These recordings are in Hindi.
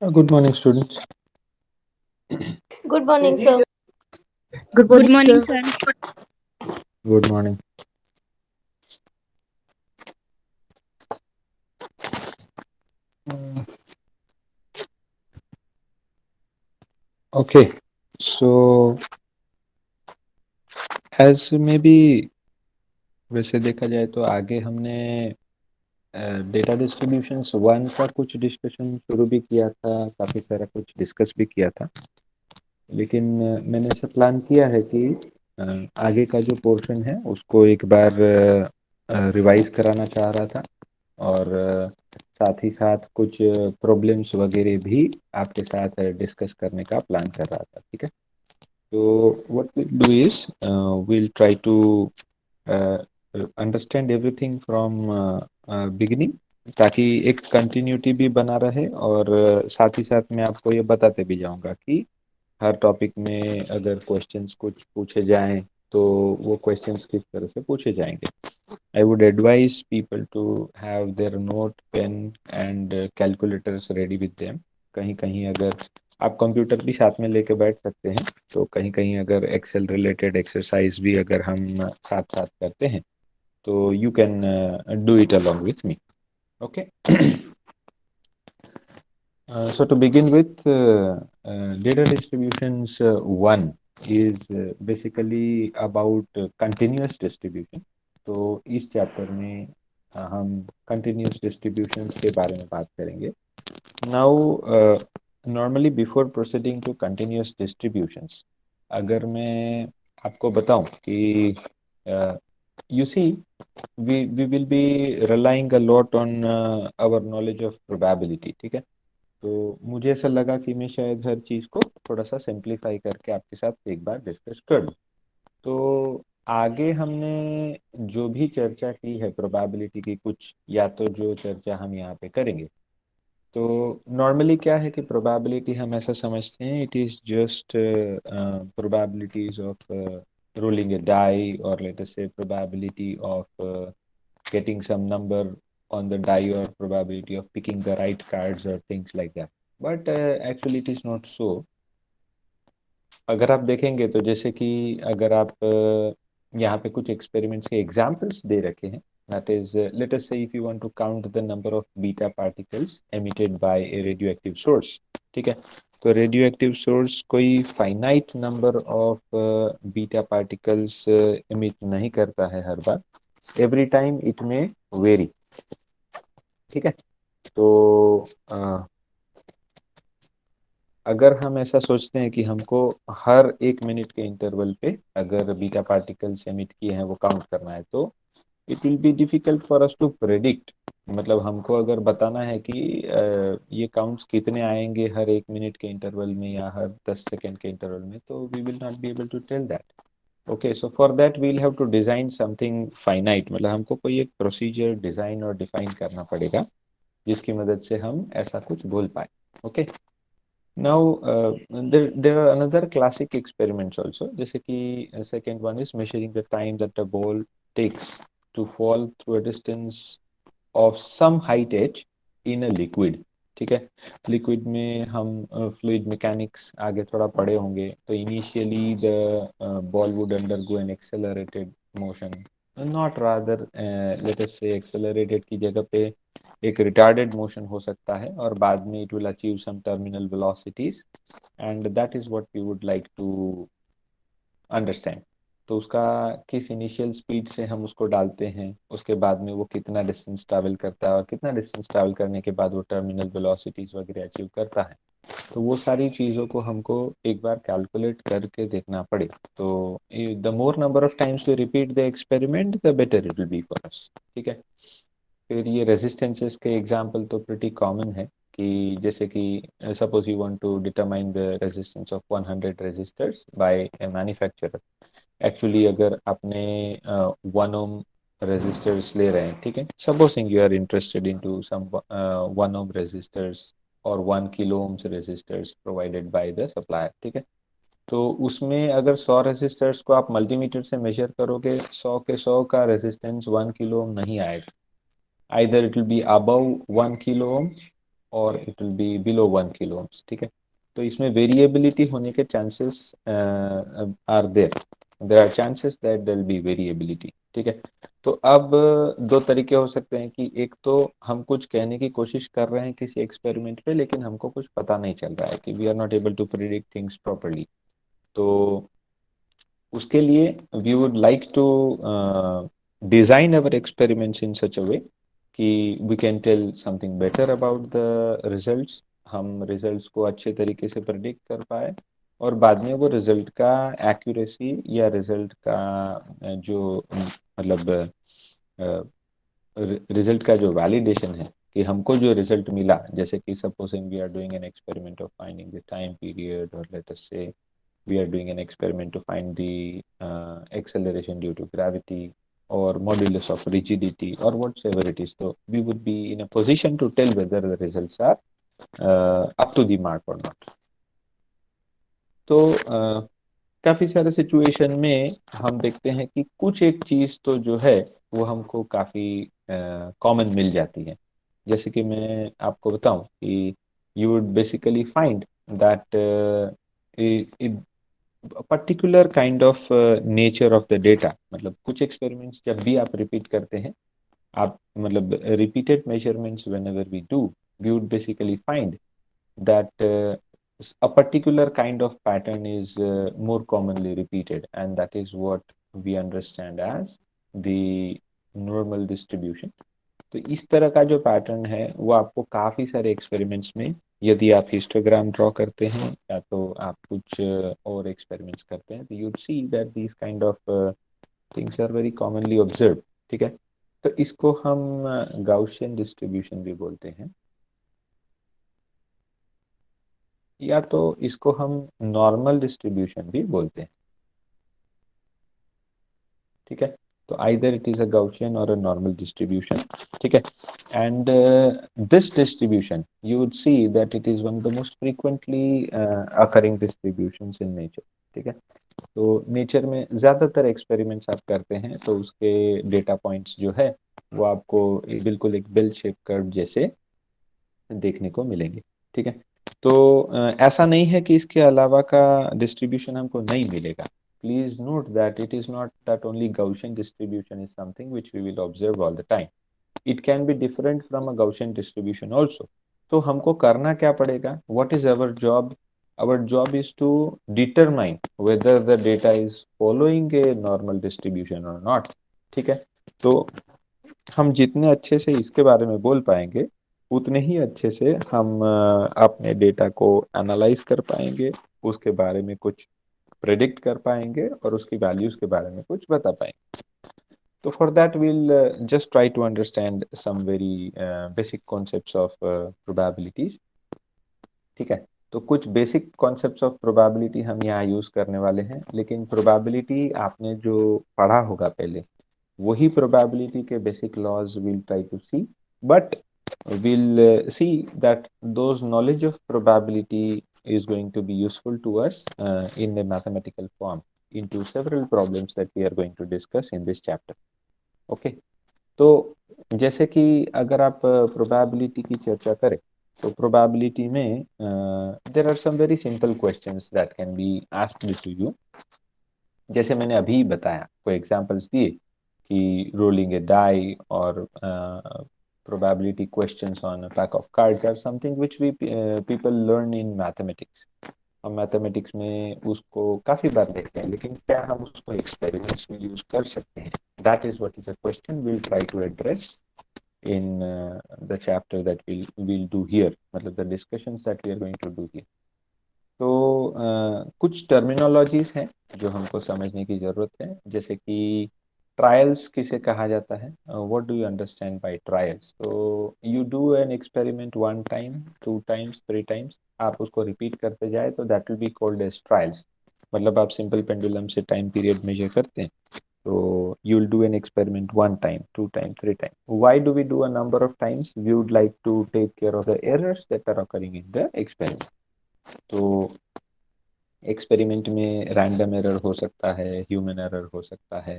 Good morning, students. Good morning, sir. Good Good morning, morning, sir. sir. Good morning. Mm, Okay, so as maybe वैसे देखा जाए तो आगे हमने डेटा डिस्ट्रीब्यूशंस वन का कुछ डिस्कशन शुरू भी किया था, काफ़ी सारा कुछ डिस्कस भी किया था। लेकिन मैंने ऐसा प्लान किया है कि अ, आगे का जो पोर्शन है उसको एक बार रिवाइज कराना चाह रहा था और साथ ही साथ कुछ प्रॉब्लम्स वगैरह भी आपके साथ डिस्कस करने का प्लान कर रहा था। ठीक है, तो what we'll do is we'll try to uh, understand everything from beginning, ताकि एक कंटिन्यूटी भी बना रहे और साथ ही साथ मैं आपको ये बताते भी जाऊंगा कि हर टॉपिक में अगर क्वेश्चंस कुछ पूछे जाएं तो वो क्वेश्चंस किस तरह से पूछे जाएंगे। I would advise people to have their note, pen and calculators ready with them. कहीं कहीं अगर आप कंप्यूटर भी साथ में लेके बैठ सकते हैं, तो कहीं कहीं अगर एक्सेल रिलेटेड एक्सरसाइज भी अगर हम साथ साथ करते हैं तो you can do it along with me. Okay. So to begin with, data distributions one is basically about continuous distribution. तो इस चैप्टर में हम कंटिन्यूस डिस्ट्रीब्यूशंस के बारे में बात करेंगे। Now normally before proceeding to continuous distributions, अगर मैं आपको बताऊं कि you see we will be relying a lot on our knowledge of probability. ठीक है, तो मुझे ऐसा लगा कि मैं शायद हर चीज़ को थोड़ा सा सिंप्लीफाई करके आपके साथ एक बार डिस्कस कर लूँ। तो आगे हमने जो भी चर्चा की है प्रोबेबिलिटी की, कुछ या तो जो चर्चा हम यहाँ पे करेंगे, तो नॉर्मली क्या है कि प्रोबेबिलिटी हम ऐसा समझते हैं it is just probabilities of rolling a die और let us say probability of getting some number on the die or probability of picking the right cards or things like that. But actually it is not so. अगर आप देखेंगे तो जैसे कि अगर आप यहाँ पे कुछ एक्सपेरिमेंट्स के एग्जांपल्स दे रखे हैं, that is let us say if you want to count the number of beta particles emitted by a radioactive source. ठीक है, तो रेडियोएक्टिव सोर्स कोई finite number of beta particles emit नहीं करता है हर बार, एवरी टाइम इट में वेरी। ठीक है, तो अ, अगर हम ऐसा सोचते हैं कि हमको हर एक मिनट के इंटरवल पे अगर बीटा पार्टिकल्स एमिट किए हैं वो काउंट करना है, तो it will be difficult for us to predict. मतलब हमको अगर बताना है कि ये काउंट्स कितने आएंगे हर एक मिनट के इंटरवल में या हर 10 सेकेंड के इंटरवल में, तो we will not be able to tell that. Okay, so for that we'll have to design something finite, मतलब हमको कोई एक प्रोसीजर डिजाइन और डिफाइन करना पड़ेगा जिसकी मदद से हम ऐसा कुछ बोल पाए। Okay, now there are another classic experiments also, जैसे कि second one is measuring the time that a ball takes to fall through a distance of some height h in a liquid। ठीक है, लिक्विड में हम फ्लूइड मैकेनिक्स आगे थोड़ा पढ़े होंगे, तो initially the ball would undergo N accelerated motion, not rather late us से एक्सेलरेटेड की जगह पे एक रिटार्डेड मोशन हो सकता है और बाद में it will achieve some terminal velocities, and that is what we would like to understand. तो उसका किस इनिशियल स्पीड से हम उसको डालते हैं, उसके बाद में वो कितना डिस्टेंस ट्रैवल करता है और कितना डिस्टेंस ट्रैवल करने के बाद वो टर्मिनल वेलोसिटीज वगैरह अचीव करता है, तो वो सारी चीज़ों को हमको एक बार कैलकुलेट करके देखना पड़े। तो the more number of times to repeat the experiment the better it will be for us. ठीक है, फिर ये रेजिस्टेंसेस के एग्जांपल तो प्रिटी कॉमन है कि जैसे कि suppose you want to determine the resistance of 100 resistors by a manufacturer. Actually अगर आपने 1 ओम रेजिस्टर्स ले रहे हैं, ठीक है, supposing you are interested into some 1 ohm resistors और 1 kilo ohms resistors provided by the supplier. ठीक है, तो उसमें अगर 100 रेजिस्टर्स को आप मल्टीमीटर से मेजर करोगे, 100 के 100 का रेजिस्टेंस 1 किलो ओम नहीं आएगा, either it will be above 1 kilo ohm और it will be below 1 kilo ohms, ठीक है। तो इसमें वेरिएबिलिटी होने के chances are there, there are chances that there will be variability, ठीक है। तो अब दो तरीके हो सकते हैं कि एक तो हम कुछ कहने की कोशिश कर रहे हैं किसी एक्सपेरिमेंट पे, लेकिन हमको कुछ पता नहीं चल रहा है, कि we are not able to predict things properly. तो उसके लिए we would like to design our experiments in such a way कि we can tell something better about the results, हम रिजल्ट्स को अच्छे तरीके से प्रेडिक्ट कर पाए, और बाद में वो रिजल्ट का एक्यूरेसी या रिजल्ट का जो मतलब रिजल्ट का जो वैलिडेशन है, कि हमको जो रिजल्ट मिला, जैसे कि supposing we are doing an experiment of finding the time period, और let us say we are doing an experiment to find the acceleration due to gravity or modulus of rigidity or whatever it is. So we would be in a position to tell whether the results are up to the mark or not. तो काफी सारे सिचुएशन में हम देखते हैं कि कुछ एक चीज तो जो है वो हमको काफी कॉमन मिल जाती है। जैसे कि मैं आपको बताऊं कि you would basically find that particular kind of nature of the data, मतलब कुछ एक्सपेरिमेंट्स जब भी आप रिपीट करते हैं, आप मतलब repeated measurements whenever we do, we would basically find that a particular kind of pattern is more commonly repeated, and that is what we understand as the normal distribution. तो इस तरह का जो पैटर्न है वो आपको काफी सारे एक्सपेरिमेंट्स में, यदि आप हिस्टोग्राम ड्रॉ करते हैं या तो आप कुछ और एक्सपेरिमेंट्स करते हैं, तो you see that this kind of things are very commonly observe, ठीक है। तो इसको हम गाउसियन डिस्ट्रीब्यूशन भी बोलते हैं, या तो इसको हम नॉर्मल डिस्ट्रीब्यूशन भी बोलते हैं, ठीक है। तो either it is a Gaussian और अ नॉर्मल डिस्ट्रीब्यूशन, ठीक है। And this distribution you would see that it is one of the most frequently occurring distributions in nature, ठीक है। तो नेचर में ज्यादातर एक्सपेरिमेंट्स आप करते हैं तो उसके डेटा पॉइंट्स जो है वो आपको बिल्कुल एक बेल शेप कर्व जैसे देखने को मिलेंगे, ठीक है। तो ऐसा नहीं है कि इसके अलावा का डिस्ट्रीब्यूशन हमको नहीं मिलेगा। Please note that it is not that only Gaussian distribution is something which we will observe all the time. It can be different from a Gaussian distribution also. तो हमको करना क्या पड़ेगा? What is our job? Our job is to determine whether the data is following a normal distribution or not, ठीक है। तो हम जितने अच्छे से इसके बारे में बोल पाएंगे, उतने ही अच्छे से हम अपने डेटा को एनालाइज कर पाएंगे, उसके बारे में कुछ प्रेडिक्ट कर पाएंगे, और उसकी वैल्यूज के बारे में कुछ बता पाएंगे। तो for that we'll just try to understand some very basic concepts of probabilities, ठीक है। तो कुछ बेसिक कॉन्सेप्ट्स ऑफ प्रोबेबिलिटी हम यहाँ यूज करने वाले हैं, लेकिन प्रोबेबिलिटी आपने जो पढ़ा होगा पहले, वही प्रोबेबिलिटी के basic laws will try to see, but we'll see that those knowledge of probability is going to be useful to us in a mathematical form into several problems that we are going to discuss in this chapter. Okay, तो जैसे कि अगर आप प्रोबेबिलिटी की चर्चा करें, तो प्रोबेबिलिटी में there are some very simple questions that can be asked to you. जैसे मैंने अभी बताया, कोई एग्जांपल्स दिए कि रोलिंग ए डाई, और probability questions on a pack of cards are something which we people learn in mathematics. हम मैथमेटिक्स में उसको काफी बार देखते हैं, लेकिन क्या हम उसको एक्सपेरिमेंट्स में यूज कर सकते हैं? That is what is a question will try to address in the chapter that we'll do here, मतलब the discussions that we are going to do here. तो कुछ टर्मिनोलॉजीज हैं जो हमको समझने की जरूरत है, जैसे कि ट्रायल्स किसे कहा जाता है, what do you understand by trials? तो you do an experiment 1 time, 2 times, 3 times, आप उसको रिपीट करते जाए तो that will be called as trials. मतलब आप सिंपल पेंडुलम से टाइम पीरियड मेजर करते हैं, तो you will do an experiment 1 time, 2 time, 3 time. Why do we do a number of times? We would like to take care of the errors that are occurring in the experiment. तो एक्सपेरिमेंट में रैंडम एरर हो सकता है, ह्यूमन एरर हो सकता है,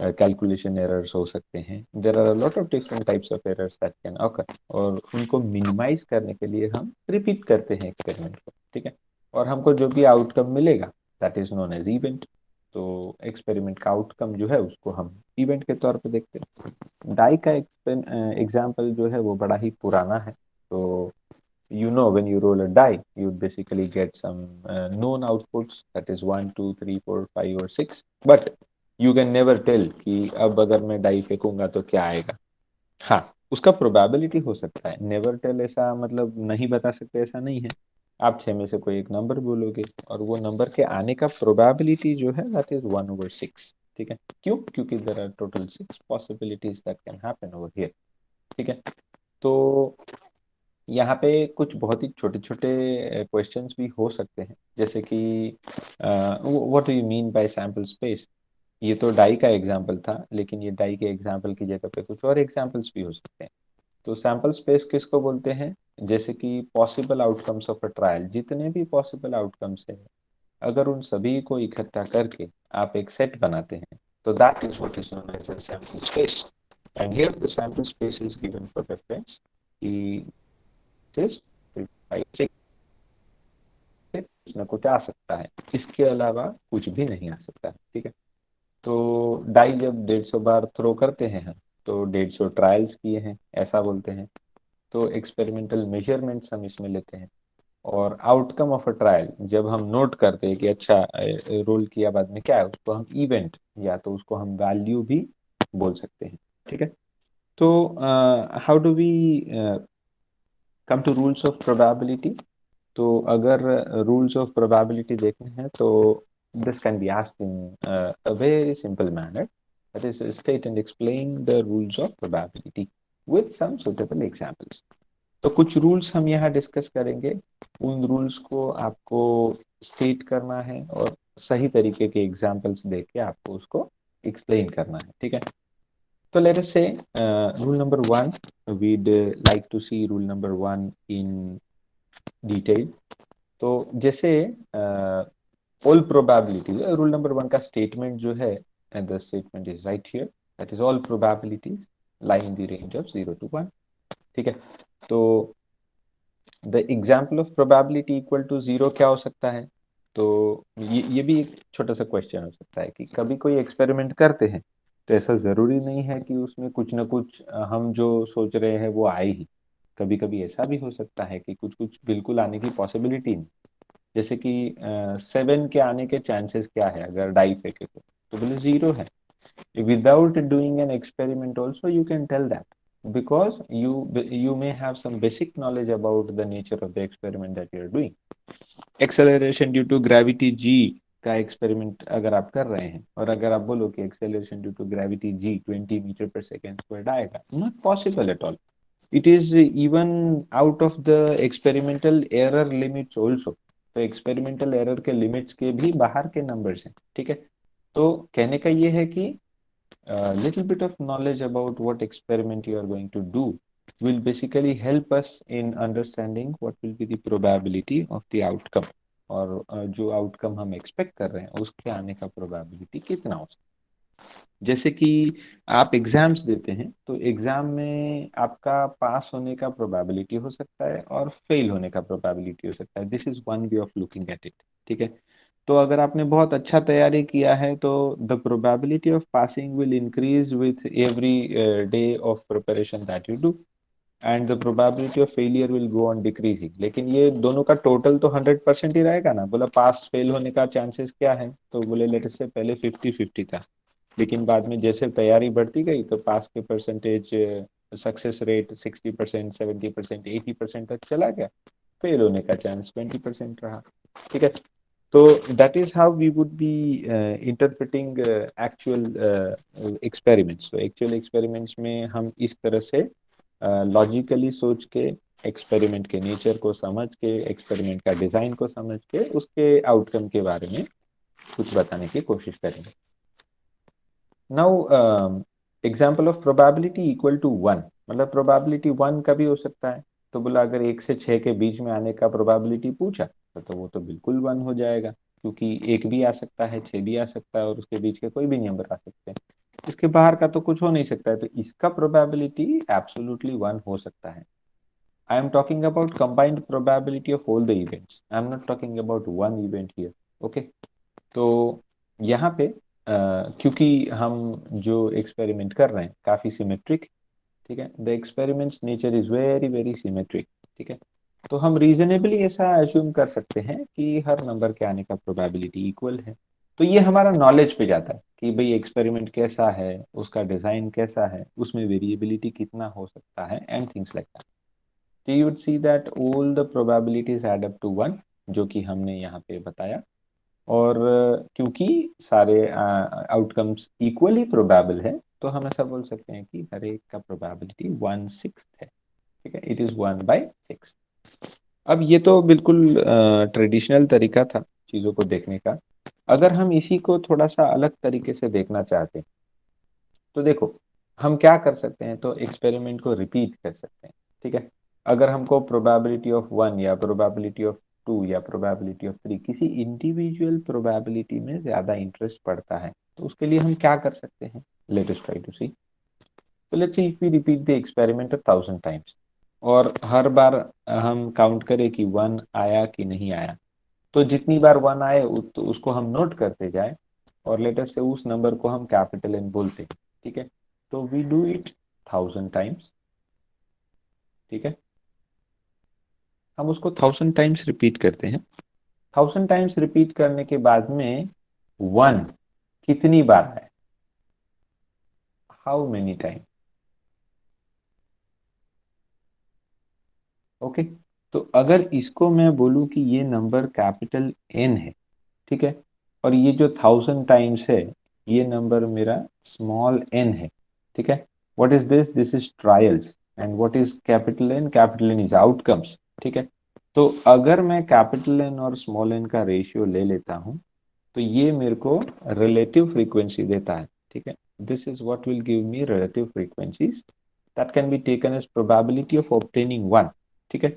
कैलकुलेशन एरर्स हो सकते हैं, there are a lot of different types of errors that can occur, और उनको मिनिमाइज करने के लिए हम रिपीट करते हैं एक्सपेरिमेंट को, ठीक है। और हमको जो भी आउटकम मिलेगा that is known as event. तो एक्सपेरिमेंट का आउटकम जो है उसको हम इवेंट के तौर पे देखते हैं। डाई का एग्जाम्पल जो है वो बड़ा ही पुराना है। तो when you roll a die, you basically get some known outputs, that is 1 2 3 4 5 or 6, but you can never tell कि अब अगर मैं डाई फेंकूंगा तो क्या आएगा। हाँ, उसका प्रोबेबिलिटी हो सकता है, नेवर टेल ऐसा मतलब नहीं बता सकते ऐसा नहीं है। आप छह में से कोई एक नंबर बोलोगे और वो नंबर के आने का प्रोबेबिलिटी जो है दैट इज 1/6, ठीक है। क्यों? क्योंकि there are total 6 possibilities that can happen over here, ठीक है। तो यहाँ पे कुछ बहुत ही छोटे छोटे क्वेश्चंस भी हो सकते हैं, जैसे कि what do you mean by sample space. ये तो डाई का एग्जाम्पल था, लेकिन ये डाई के एग्जाम्पल की जगह पे कुछ और एग्जाम्पल्स भी हो सकते हैं। तो सैम्पल स्पेस किसको बोलते हैं? जैसे कि possible outcomes of a trial, जितने भी पॉसिबल आउटकम्स हैं, अगर उन सभी को इकट्ठा करके आप एक सेट बनाते हैं, तो that is what is known as a sample space. And here the sample space is given for reference कि दिस कुछ ना कुछ आ सकता है, इसके अलावा कुछ भी नहीं आ सकता, ठीक है। तो डाई जब 150 बार थ्रो करते हैं हम, तो 150 ट्रायल्स किए हैं ऐसा बोलते हैं। तो एक्सपेरिमेंटल मेजरमेंट्स हम इसमें लेते हैं। और आउटकम ऑफ अ ट्रायल जब हम नोट करते हैं कि अच्छा रोल किया बाद में क्या है, उसको हम इवेंट या तो उसको हम वैल्यू भी बोल सकते हैं, ठीक है। तो how do we come to rules of probability. तो अगर रूल्स ऑफ प्रोबेबिलिटी देखने हैं तो this can be asked in a very simple manner, that is state and explain the rules of probability with some suitable examples. तो कुछ रूल्स हम यहाँ डिस्कस करेंगे, उन रूल्स को आपको स्टेट करना है और सही तरीके के एग्जांपल्स देके आपको उसको एक्सप्लेन करना है, ठीक है। तो let us say rule number one, we'd like to see rule number one in detail। तो जैसे all probability, rule number one का स्टेटमेंट जो है, the statement is right here, that is all probabilities lie in the range of 0 to 1, ठीक है। तो the example of probability equal to zero क्या हो सकता है? तो ये भी एक छोटा सा क्वेश्चन हो सकता है कि कभी कोई एक्सपेरिमेंट करते हैं तो ऐसा जरूरी नहीं है कि उसमें कुछ ना कुछ हम जो सोच रहे हैं वो आए ही। कभी कभी ऐसा भी हो सकता है कि कुछ कुछ बिल्कुल आने की पॉसिबिलिटी नहीं। जैसे कि 7 के आने के चांसेस क्या है अगर डाई फेंके तो बोले 0 है। Without doing an experiment also you can tell that, because you may have some basic knowledge about the nature of the experiment that you are doing। acceleration due to gravity g का एक्सपेरिमेंट अगर आप कर रहे हैं और अगर आप बोलो कि acceleration due to gravity G 20 metre पर सेकेंड आएगा, not possible at all. It is even out of the experimental error limits also. तो एक्सपेरिमेंटल एरर के लिमिट्स के भी बाहर के नंबर्स हैं, ठीक है। तो कहने का ये है कि a little bit of knowledge about what experiment you are going to do will basically help us in understanding what will be the probability of the outcome, और जो आउटकम हम एक्सपेक्ट कर रहे हैं उसके आने का प्रोबेबिलिटी कितना हो सकता है। जैसे कि आप एग्जाम्स देते हैं तो एग्जाम में आपका पास होने का प्रोबेबिलिटी हो सकता है और फेल होने का प्रोबेबिलिटी हो सकता है। This is one way of looking at it, ठीक है। तो अगर आपने बहुत अच्छा तैयारी किया है तो the probability of passing will increase with every day of preparation that you do, and the probability of failure will go on decreasing. लेकिन ये दोनों का टोटल तो 100% ही रहेगा ना। बोला पास फेल होने का चांसेस क्या है, तो बोले लेट से पहले 50-50 था, लेकिन बाद में जैसे तैयारी बढ़ती गई तो पास के परसेंटेज सक्सेस रेट 60%, 70%, 80% तक चला गया, फेल होने का चांस 20% रहा, ठीक है। तो that is how we would be interpreting actual experiments। तो actual experiments में हम इस तरह से लॉजिकली सोच के, एक्सपेरिमेंट के नेचर को समझ के, एक्सपेरिमेंट का डिजाइन को समझ के उसके आउटकम के बारे में कुछ बताने की कोशिश करेंगे। Now example of probability equal to 1, मतलब प्रोबेबिलिटी 1 का भी हो सकता है। तो बोला अगर 1 से 6 के बीच में आने का प्रोबेबिलिटी पूछा तो वो तो बिल्कुल 1 हो जाएगा, क्योंकि 1 भी आ सकता है, 6 भी आ सकता है और उसके बीच के कोई भी नंबर आ सकते हैं। इसके बाहर का तो कुछ हो नहीं सकता है, तो इसका प्रोबेबिलिटी एब्सोल्युटली 1 हो सकता है। I am talking about combined probability of all the events, I am not talking about one event here. Okay, तो यहाँ पे क्योंकि हम जो एक्सपेरिमेंट कर रहे हैं काफी सिमेट्रिक, ठीक है, the experiments nature is very very symmetric, ठीक है, तो हम रीजनेबली ऐसा एज्यूम कर सकते हैं कि हर नंबर के आने का प्रोबेबिलिटी इक्वल है। तो ये हमारा नॉलेज पे जाता है कि भाई एक्सपेरिमेंट कैसा है, उसका डिजाइन कैसा है, उसमें वेरिएबिलिटी कितना हो सकता है, एंड थिंग्स लाइक दैट। तो you would see that all the probabilities add up to 1, जो कि हमने यहाँ पे बताया। और क्योंकि सारे आउटकम्स इक्वली प्रोबेबल है, तो हम ऐसा बोल सकते हैं कि हर एक का प्रोबेबिलिटी 1/6 है, ठीक है, इट इज 1/6। अब ये तो बिल्कुल ट्रेडिशनल तरीका था चीजों को देखने का। अगर हम इसी को थोड़ा सा अलग तरीके से देखना चाहते हैं, तो देखो हम क्या कर सकते हैं, तो एक्सपेरिमेंट को रिपीट कर सकते हैं, ठीक है। अगर हमको प्रोबेबिलिटी ऑफ 1 या प्रोबेबिलिटी ऑफ 2 या प्रोबेबिलिटी ऑफ 3 किसी इंडिविजुअल प्रोबेबिलिटी में ज्यादा इंटरेस्ट पड़ता है, तो उसके लिए हम क्या कर सकते हैं, let us try to see. तो let's see if we repeat the experiment 1,000 times, और हर बार हम काउंट करें कि 1 आया कि नहीं आया, तो जितनी बार 1 आए तो उसको हम नोट करते जाए, और लेटेस्ट से उस नंबर को हम कैपिटल एन बोलते हैं, ठीक है। तो वी डू इट 1,000 टाइम्स, ठीक है, हम उसको 1,000 टाइम्स रिपीट करते हैं। 1,000 टाइम्स रिपीट करने के बाद में 1 कितनी बार है, हाउ मेनी टाइम। ओके, तो अगर इसको मैं बोलूं कि ये नंबर कैपिटल एन है, ठीक है, और ये जो 1,000 टाइम्स है, ये नंबर मेरा स्मॉल एन है, ठीक है। What is this, this is trials, and what is capital N, capital N is outcomes, ठीक है। तो अगर मैं कैपिटल एन और स्मॉल एन का रेशियो ले लेता हूं, तो ये मेरे को रिलेटिव फ्रीक्वेंसी देता है, ठीक है। This is what will give me relative frequencies that can be taken as probability of obtaining 1, ठीक है।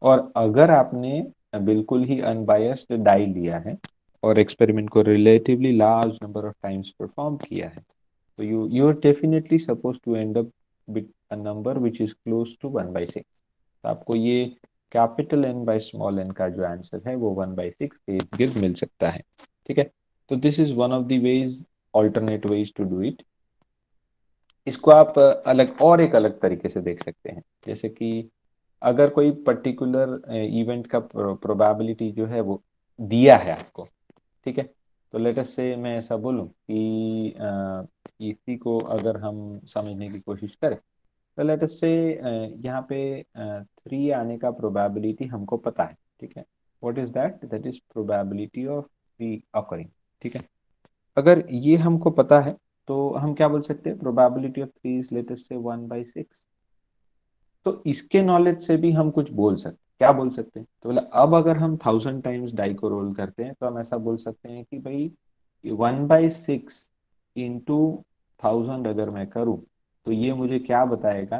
और अगर आपने बिल्कुल ही अनबायस्ड डाई लिया है और एक्सपेरिमेंट को relatively large number of times perform किया है, तो you are definitely suppose to end up with a number which is close to 1/6। तो आपको ये capital N by small N का जो आंसर है वो 1/6 इर्द गिर्द मिल सकता है, ठीक है। तो this is one of the ways, alternate ways to do it. इसको आप अलग और एक अलग तरीके से देख सकते हैं, जैसे कि अगर कोई पर्टिकुलर इवेंट का प्रोबेबिलिटी जो है वो दिया है आपको, ठीक है। तो लेट अस से मैं ऐसा बोलूं कि इसी को अगर हम समझने की कोशिश करें, तो लेट अस से यहाँ पे 3 आने का प्रोबेबिलिटी हमको पता है, ठीक है। What is that, that is probability of 3 occurring, ठीक है। अगर ये हमको पता है, तो हम क्या बोल सकते हैं, probability of 3 is late us से 1/6। तो इसके नॉलेज से भी हम कुछ बोल सकते, क्या बोल सकते हैं, तो बोला अब अगर हम 1,000 टाइम्स डाई को रोल करते हैं, तो हम ऐसा बोल सकते हैं कि भाई 1/6 इंटू 1,000 अगर मैं करूं, तो ये मुझे क्या बताएगा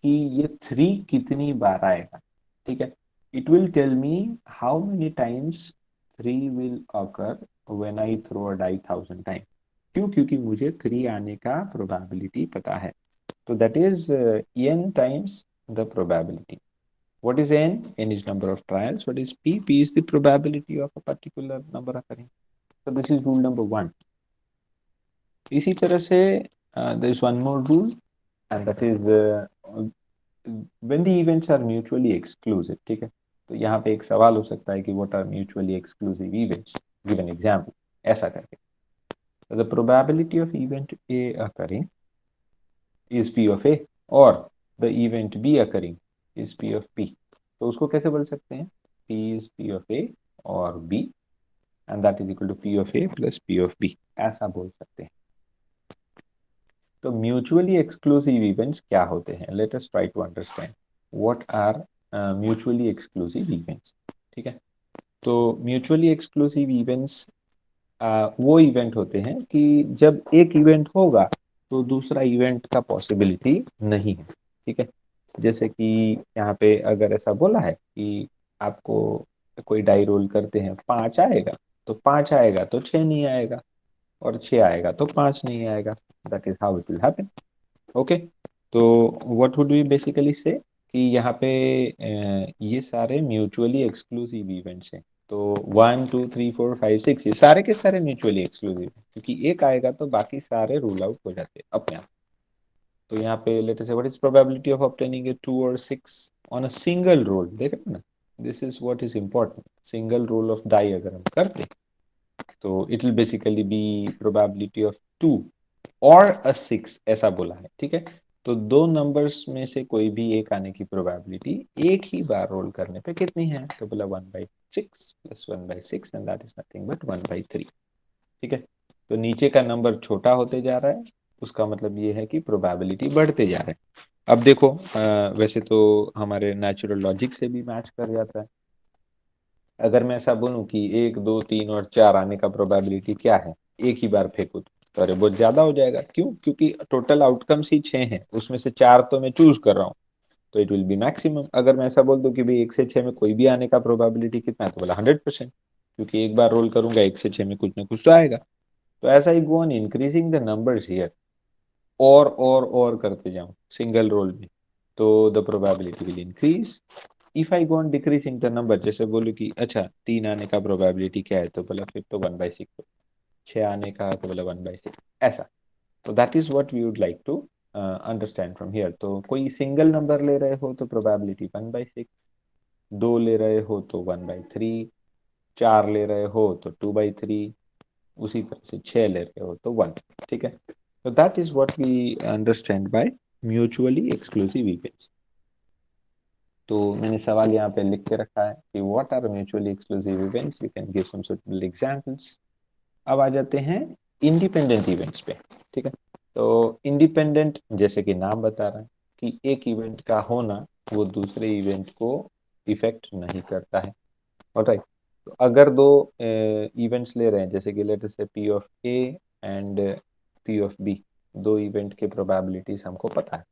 कि ये 3 कितनी बार आएगा, ठीक है। It will tell me how many times 3 will occur when I throw a die 1,000 time. क्यों, क्योंकि मुझे 3 आने का प्रोबेबिलिटी पता है। So that is n times the probability. What is n? N is number of trials. What is p? P is the probability of a particular number occurring. So this is rule number one. इसी तरह से there is one more rule, and that is when the events are mutually exclusive. ठीक है, तो यहाँ पे एक सवाल हो सकता है कि what are mutually exclusive events? Give an example. ऐसा करके, so the probability of event A occurring is P of A, or the event B occurring is P of P. तो उसको कैसे बोल सकते हैं, P is P of A और B, and that is equal to P of A plus P of B, ऐसा बोल सकते हैं। तो म्यूचुअली एक्सक्लूसिव इवेंट्स क्या होते हैं, let us try to understand what are mutually exclusive events, ठीक है। तो म्यूचुअली एक्सक्लूसिव इवेंट्स वो इवेंट होते हैं कि जब एक इवेंट होगा तो दूसरा इवेंट का पॉसिबिलिटी नहीं है, ठीक है। जैसे कि यहाँ पे अगर ऐसा बोला है कि आपको कोई डाई रोल करते हैं 5 आएगा, तो 5 आएगा तो 6 नहीं आएगा, और 6 आएगा तो 5 नहीं आएगा। That is how it will happen. Okay. तो व्हाट वुड वी बेसिकली से कि यहाँ पे ये सारे म्यूचुअली एक्सक्लूसिव इवेंट्स हैं। तो 1 2 3 4 5 6 ये सारे के सारे म्यूचुअली एक्सक्लूसिव हैं, क्योंकि एक आएगा तो बाकी सारे रूल आउट हो जाते हैं अपने आप। तो यहाँ पे let us see what is probability of obtaining a 2 और 6 ऑन अ सिंगल रोल, देख रहे हैं ना। This is what is important. Single roll of die अगर हम करते तो it will basically be probability of 2 और 6 ऐसा बोला है, ठीक है। तो दो नंबर्स में से कोई भी एक आने की प्रोबेबिलिटी एक ही बार रोल करने पे कितनी है, तो बोला 1/6 plus 1/6 and that is nothing but 1/3, ठीक है। तो नीचे का नंबर छोटा होते जा रहा है, उसका मतलब ये है कि प्रोबेबिलिटी बढ़ते जा रहे हैं। अब देखो वैसे तो हमारे नेचुरल लॉजिक से भी मैच कर जाता है। अगर मैं ऐसा बोलूं कि 1 2 3 और 4 आने का प्रोबेबिलिटी क्या है, एक ही बार फेंकू तो अरे बहुत ज्यादा हो जाएगा। क्यों? क्योंकि टोटल आउटकम्स ही 6 हैं, उसमें से 4 तो मैं चूज कर रहा हूँ, तो इट विल बी मैक्सिमम। अगर मैं ऐसा बोल दूं कि भाई 1 से 6 में कोई भी आने का प्रोबेबिलिटी कितना है, तो बोला 100%, क्योंकि एक बार रोल करूंगा 1 से 6 में कुछ ना कुछ तो आएगा। तो ऐसा ही go on increasing the numbers here, और करते जाऊं सिंगल रोल में, तो the probability will increase. If I go on decreasing the number, जैसे बोलूं कि अच्छा 3 आने का प्रोबेबिलिटी क्या है, तो बोला फिर तो 1/6, 6 आने का तो बोला 1/6, ऐसा। तो that is what we would like to understand from here. तो कोई सिंगल नंबर ले रहे हो तो प्रोबेबिलिटी 1/6, 2 ले रहे हो तो 1/3, 4 ले रहे हो तो 2/3, उसी तरह से 6 ले रहे हो तो 1, ठीक है। तो that is what we understand by mutually exclusive events. तो मैंने सवाल यहाँ पे लिख के रखा है कि what are mutually exclusive events, you can give some suitable examples. अब आ जाते हैं इंडिपेंडेंट इवेंट्स पे, ठीक है। तो इंडिपेंडेंट जैसे कि नाम बता रहा है कि एक इवेंट का होना वो दूसरे इवेंट को इफेक्ट नहीं करता है। ऑलराइट। तो अगर दो इवेंट्स ले रहे हैं, जैसे कि let us say P of A and P of B, दो इवेंट के प्रोबेबिलिटीज हमको पता है।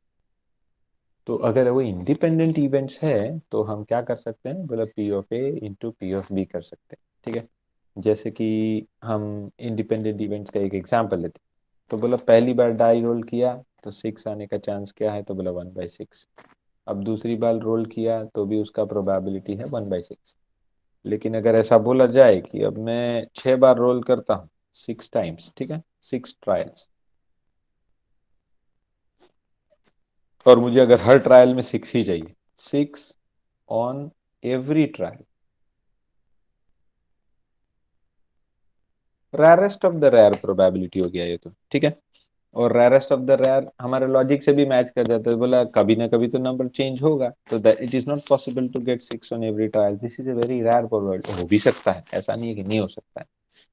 तो अगर वो इंडिपेंडेंट इवेंट्स है तो हम क्या कर सकते हैं, बोला P of A into P of B कर सकते हैं, ठीक है। जैसे कि हम इंडिपेंडेंट इवेंट्स का एक एग्जांपल लेते हैं। तो बोला पहली बार डाई रोल किया तो 6 आने का चांस क्या है, तो बोला 1/6। अब दूसरी बार रोल किया तो भी उसका प्रोबेबिलिटी है 1/6। लेकिन अगर ऐसा बोला जाए कि अब मैं 6 बार रोल करता हूँ, 6 टाइम्स, ठीक है, 6 ट्रायल्स, और मुझे अगर हर ट्रायल में 6 ही चाहिए, 6 on every trial, rarest of the rare probability हो गया ये तो, ठीक है। और रेयरेस्ट ऑफ द रेयर हमारे लॉजिक से भी मैच कर जाता है। बोला कभी ना कभी तो नंबर चेंज होगा, तो it is not possible to get 6 on every trial, this is a very rare probability. हो भी सकता है, ऐसा नहीं है कि नहीं हो सकता है।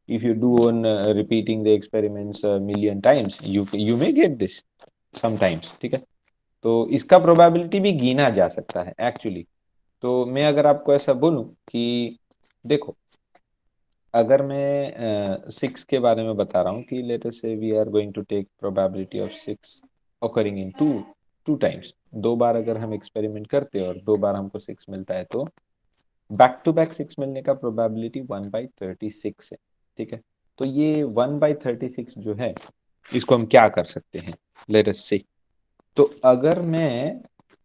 If you do on repeating the experiments million times, you may get this sometimes, ठीक है। तो इसका प्रोबेबिलिटी भी गिना जा सकता है एक्चुअली। तो मैं अगर आपको ऐसा बोलूं कि देखो, अगर मैं 6 के बारे में बता रहा हूँ कि let us say we are going to take probability of 6 occurring in two two times, 2 बार अगर हम एक्सपेरिमेंट करते हैं और 2 बार हमको 6 मिलता है, तो बैक टू बैक 6 मिलने का प्रोबेबिलिटी 1/36 है, ठीक है। तो ये 1/36 जो है, इसको हम क्या कर सकते हैं, लेट अस से। तो अगर मैं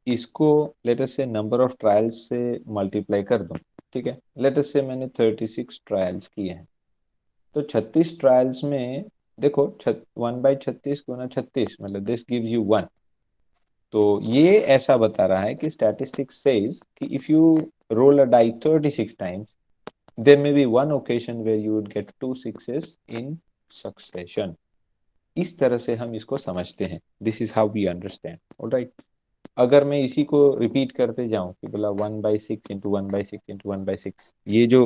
इसको लेट अस से नंबर ऑफ ट्रायल्स से मल्टीप्लाई कर दूं, ठीक है। लेट अस से मैंने 36 ट्रायल्स किए हैं, तो 36 ट्रायल्स में देखो 1/36 गुना 36 मतलब दिस गिव्स यू 1। तो ये ऐसा बता रहा है कि स्टैटिस्टिक्स सेज कि if you roll a die 36 times, there may be one occasion where you would get 2 6s in succession. इस तरह से हम इसको समझते हैं, this is how we understand, alright. अगर मैं इसी को रिपीट करते जाऊं कि बोला 1/6 इंटू 1/6 इंटू 1/6, ये जो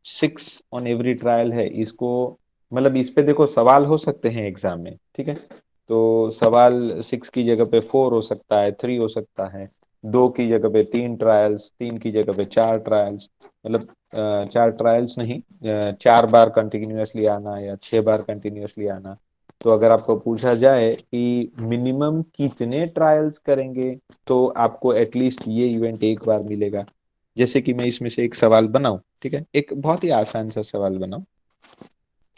6 ऑन एवरी ट्रायल है, इसको मतलब इस पे देखो सवाल हो सकते हैं एग्जाम में, ठीक है। तो सवाल 6 की जगह पे 4 हो सकता है, 3 हो सकता है, 2 की जगह पे 3 ट्रायल्स, 3 की जगह पे 4 ट्रायल्स, मतलब 4 ट्रायल्स नहीं, 4 बार कंटिन्यूअसली आना या 6 बार कंटिन्यूअसली आना। तो अगर आपको पूछा जाए कि मिनिमम कितने ट्रायल्स करेंगे तो आपको एटलीस्ट ये इवेंट एक बार मिलेगा, जैसे कि मैं इसमें से एक सवाल बनाऊं, ठीक है, एक बहुत ही आसान सा सवाल बनाऊं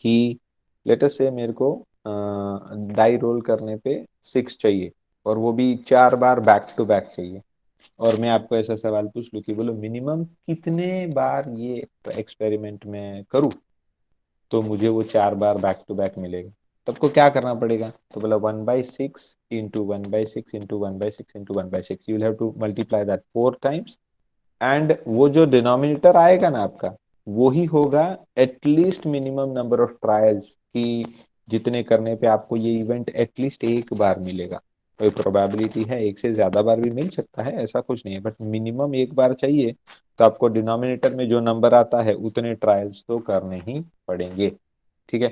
कि लेट अस से मेरे को डाई रोल करने पे 6 चाहिए, और वो भी 4 बार बैक टू बैक चाहिए। और मैं आपको ऐसा सवाल पूछ लूं कि बोलो मिनिमम कितने बार ये एक्सपेरिमेंट में करूं तो मुझे वो 4 बार बैक टू बैक मिलेगा। तो आपको क्या करना पड़ेगा, तो बोला 1/6 into 1/6 into 1/6 into 1/6, you will have to multiply that 4 times. And वो जो डिनोमिनेटर आएगा ना आपका, वो ही होगा at least minimum number of trials की, जितने करने पे आपको ये इवेंट एटलीस्ट एक बार मिलेगा। कोई प्रोबेबिलिटी है एक से ज्यादा बार भी मिल सकता है, ऐसा कुछ नहीं है, बट मिनिमम एक बार चाहिए। तो आपको डिनोमिनेटर में जो नंबर आता है उतने ट्रायल्स तो करने ही पड़ेंगे। ठीक है,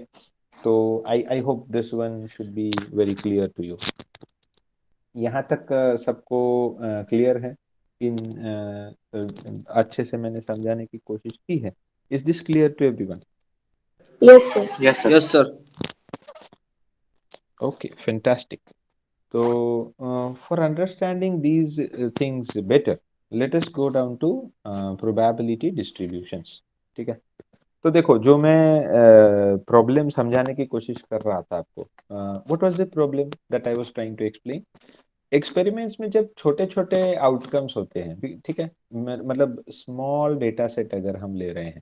तो I hope this one should be very clear to you. यहाँ तक सबको क्लियर है? इन अच्छे से मैंने समझाने की कोशिश की है। Is this clear to everyone? Yes, sir. Yes, sir. Yes, sir. Okay, fantastic. तो for understanding these things better, let us go down to probability distributions. ठीक है, तो देखो जो मैं प्रॉब्लम समझाने की कोशिश कर रहा था आपको, what was the problem that I was trying to explain. Experiments में जब छोटे छोटे आउटकम्स होते हैं, ठीक है, मतलब स्मॉल डेटा सेट अगर हम ले रहे हैं,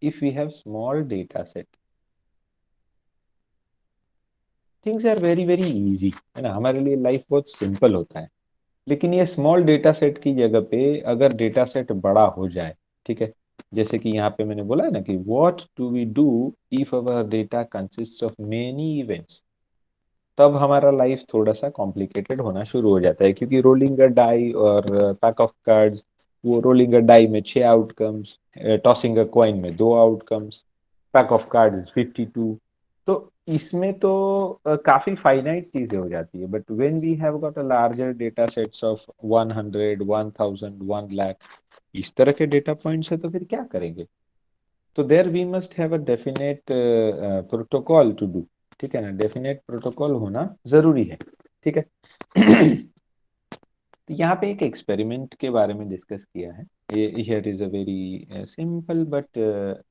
if we have small data set, things are very very easy, है ना, हमारे लिए लाइफ बहुत सिंपल होता है। लेकिन ये स्मॉल डेटा सेट की जगह पे अगर डेटा सेट बड़ा हो जाए, ठीक है, जैसे कि यहाँ पे मैंने बोला है ना कि what do we do if our data consist of many events, तब हमारा लाइफ थोड़ा सा कॉम्प्लिकेटेड होना शुरू हो जाता है, क्योंकि रोलिंग अ डाई और पैक ऑफ कार्ड्स, वो रोलिंग अ डाई में 6 आउटकम्स, टॉसिंग अ कॉइन में 2 आउटकम्स, पैक ऑफ कार्ड्स 52। तो इसमें तो काफी फाइनाइट चीजें हो जाती है, but when we have got a larger data sets of 100, 1000, 1 lakh, इस तरह के डेटा पॉइंट्स है, तो फिर क्या करेंगे। तो there we must have a definite protocol to do. ठीक है ना, डेफिनेट प्रोटोकॉल होना जरूरी है। ठीक है। तो यहाँ पे एक एक्सपेरिमेंट के बारे में डिस्कस किया है। ये here is a very simple but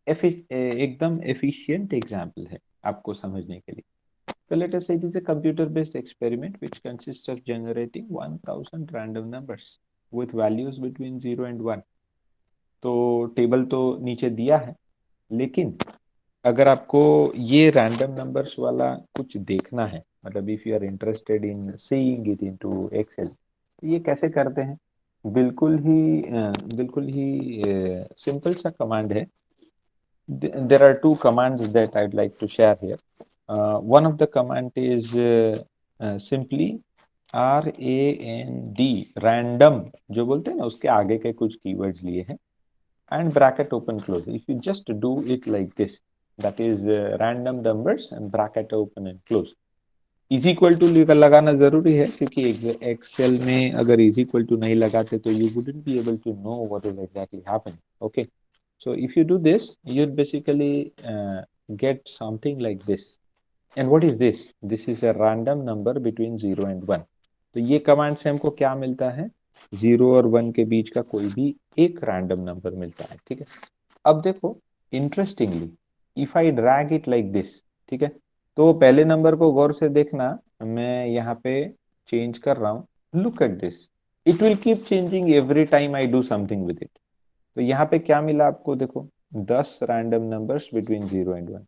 एकदम एफिशिएंट एग्जांपल है आपको समझने के लिए। So let us say it is a computer-based experiment which consists of generating 1000 random numbers with values between 0 and 1। तो टेबल तो नीचे दिया है, लेकिन अगर आपको ये रैंडम नंबर्स वाला कुछ देखना है, मतलब if you are interested in seeing it into Excel, ये कैसे करते हैं। बिल्कुल ही सिंपल सा कमांड है। There are two commands that I'd like to share here. One of the command is simply RAND, random, जो बोलते हैं ना उसके आगे के कुछ keywords लिए हैं, and bracket open close. If you just do it like this, that is random numbers and bracket open and close. Is equal to लगाना जरूरी है, क्योंकि एक्सेल में अगर इज इक्वल टू नहीं लगाते तो you wouldn't be able to know what is exactly happening. Okay, so if you do this you'd basically get something like this। and what is this? This is a random number between 0 and 1। तो ये कमांड से हमको क्या मिलता है, 0 और 1 के बीच का कोई भी एक रैंडम नंबर मिलता है। ठीक है, अब देखो interestingly, if I drag it like this, ठीक है, तो पहले नंबर को गौर से देखना, मैं यहाँ पे चेंज कर रहा हूँ, look at this, it will keep changing every time I do something with it. तो यहाँ पे क्या मिला आपको, देखो 10 रैंडम नंबर्स बिटवीन 0 एंड 1।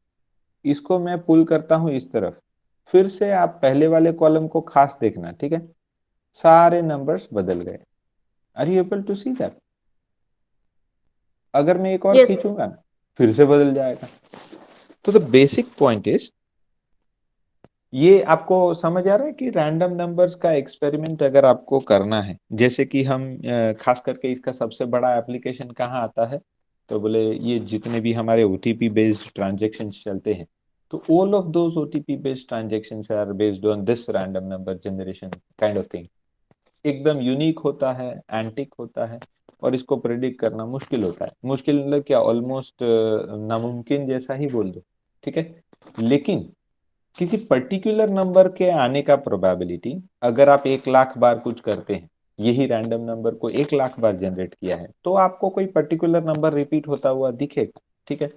इसको मैं पुल करता हूँ इस तरफ, फिर से आप पहले वाले कॉलम को खास देखना, ठीक है, सारे नंबर्स बदल गए। Are you able to see that? अगर मैं एक और Yes. खींचूंगा ना, फिर से बदल जाएगा। तो द बेसिक पॉइंट इज, ये आपको समझ आ रहा है कि रैंडम नंबर्स का एक्सपेरिमेंट अगर आपको करना है, जैसे कि हम खास करके इसका सबसे बड़ा एप्लीकेशन कहाँ आता है, तो बोले ये जितने भी हमारे ओटीपी बेस्ड ट्रांजेक्शन चलते हैं, तो all of those OTP based transaction are based on this random number generation kind of thing. एकदम यूनिक होता है, एंटिक होता है, और इसको प्रिडिक्ट करना मुश्किल होता है। मुश्किल मतलब क्या, ऑलमोस्ट नामुमकिन जैसा ही बोल दो। ठीक है, लेकिन किसी पर्टिकुलर नंबर के आने का प्रोबेबिलिटी, अगर आप 1 लाख बार कुछ करते हैं, यही रैंडम नंबर को 1 लाख बार जनरेट किया है, तो आपको कोई पर्टिकुलर नंबर रिपीट होता हुआ दिखेगा। ठीक है,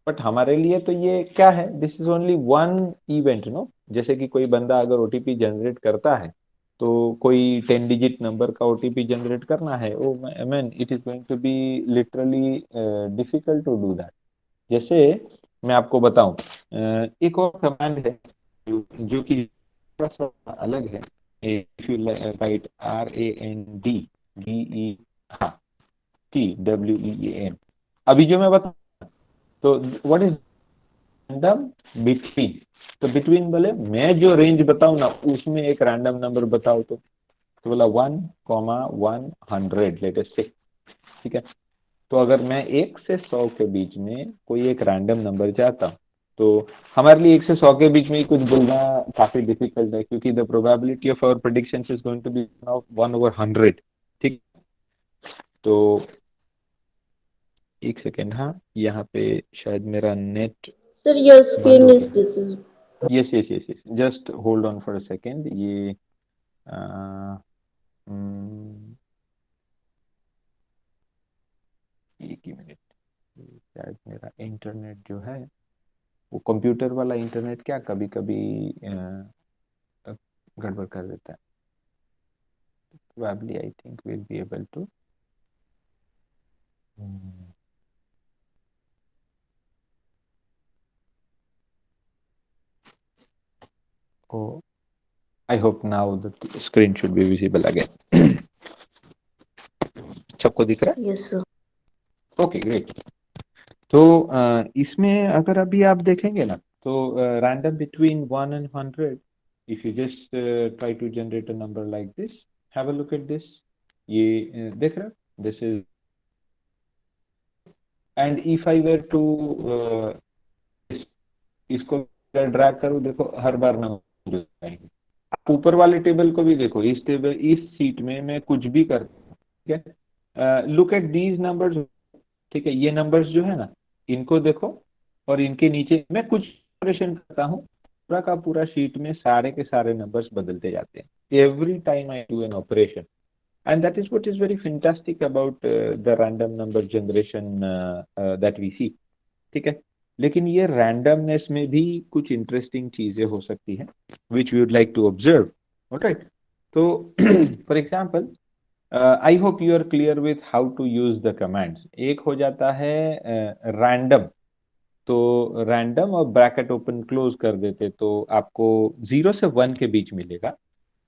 बट हमारे लिए तो ये क्या है, this is only one event no. जैसे कि कोई बंदा अगर ओटीपी जनरेट करता है, तो कोई 10 डिजिट नंबर का ओटीपी जनरेट करना है, oh man it is going to be literally difficult to do that. जैसे मैं आपको बताऊं, एक और कमांड है जो कि थोड़ा सा अलग है। इफ यू राइट RAND हाँ TWEAN, अभी जो मैं बता, तो व्हाट इज रैंडम बिटवीन। तो बिटवीन बोले मैं जो रेंज बताऊं ना उसमें एक रैंडम नंबर बताओ, तो बोला 1,100 लेटेस्ट से। ठीक है, तो अगर मैं 1 से 100 के बीच में कोई एक रैंडम नंबर चाहता हूँ, तो हमारे लिए 1 से 100 के बीच में ही कुछ बोलना काफी डिफिकल्ट है, क्योंकि the probability of our prediction is going to be 1/100। ठीक, तो एक सेकेंड, हाँ यहाँ पे शायद मेरा नेट Sir, your बंद screen हो is गया। disabled. Yes yes yes yes, just hold on for a second. ये अ, एक ही मिनट, शायद मेरा इंटरनेट जो है वो कंप्यूटर वाला इंटरनेट क्या कभी कभी गड़बड़ कर देता है। Probably I think we'll be able to. Oh, I hope now the screen should be visible again. सबको दिख रहा Yes, sir. है? Okay great. तो इसमें अगर अभी आप देखेंगे ना, तो random between 1 and 100, if you just try to generate a number like this, have a look at this. ये देख रहे हो, this is, and if I were to इसको ड्रैग करूँ, देखो हर बार नंबर आएंगे। आप ऊपर वाले टेबल को भी देखो, इस टेबल इस सीट में मैं कुछ भी कर, ठीक है, लुक एट दीज नंबर्स। ठीक है, ये नंबर्स जो है ना, इनको देखो, और इनके नीचे मैं कुछ ऑपरेशन करता हूँ, पूरा का पूरा शीट में सारे के सारे नंबर्स बदलते जाते हैं every time I do an operation. And that is what is very fantastic about the random number generation that we see. ठीक है, लेकिन ये रैंडमनेस में भी कुछ इंटरेस्टिंग चीजें हो सकती हैं which we would like to observe. Alright, तो for example, I hope you are clear with how to use the commands. एक हो जाता है रैंडम, तो रैंडम और ब्रैकेट ओपन क्लोज कर देते तो आपको 0 से 1 के बीच मिलेगा।